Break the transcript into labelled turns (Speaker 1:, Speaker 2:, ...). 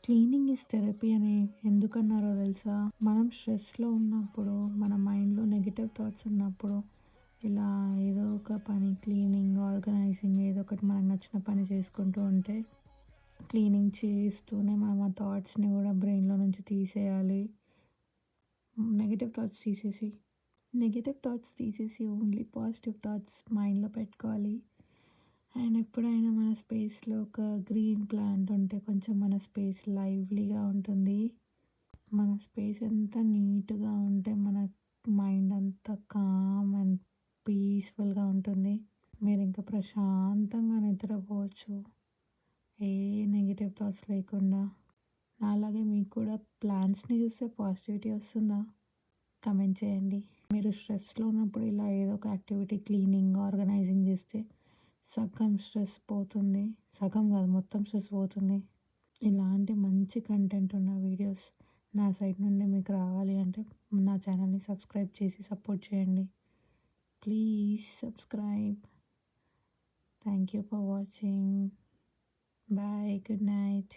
Speaker 1: Cleaning is therapy అని ఎందుకన్నారో తెలుసా? మనం స్ట్రెస్‌లో ఉన్నప్పుడు, మన మైండ్‌లో నెగెటివ్ థాట్స్ ఉన్నప్పుడు, ఇలా ఏదో ఒక పని క్లీనింగ్, ఆర్గనైజింగ్ ఏదో ఒకటి మనకు నచ్చిన పని చేసుకుంటూ ఉంటే, క్లీనింగ్ చేస్తూనే మనం ఆ థాట్స్‌ని కూడా బ్రెయిన్‌లో నుంచి తీసేయాలి. నెగెటివ్ థాట్స్ తీసేసి ఓన్లీ పాజిటివ్ థాట్స్ మైండ్‌లో పెట్టుకోవాలి. అండ్ ఎప్పుడైనా మన స్పేస్‌లో ఒక గ్రీన్ ప్లాంట్ ఉంటే కొంచెం మన స్పేస్ లైవ్లీగా ఉంటుంది. మన స్పేస్ ఎంత నీట్‌గా ఉంటే మన మైండ్ అంత కామ్ అండ్ పీస్‌ఫుల్‌గా ఉంటుంది. మీరింక ప్రశాంతంగా నిద్రపోవచ్చు. ఏ నెగెటివ్ థాట్స్ లేకుండా. నాలాగే మీకు కూడా ప్లాంట్స్‌ని చూస్తే పాజిటివిటీ వస్తుందా? కమెంట్ చేయండి. మీరు స్ట్రెస్‌లో ఉన్నప్పుడు ఇలా ఏదో ఒక యాక్టివిటీ క్లీనింగ్, ఆర్గనైజింగ్ చేస్తే సగం స్ట్రెస్ పోతుంది. సగం కాదు, మొత్తం స్ట్రెస్ పోతుంది. ఇలాంటి మంచి కంటెంట్ ఉన్న వీడియోస్ నా సైడ్ నుండి మీకు రావాలి అంటే నా ఛానల్‌ని సబ్స్క్రైబ్ చేసి సపోర్ట్ చేయండి. Please subscribe. Thank you for watching. Bye. Good night.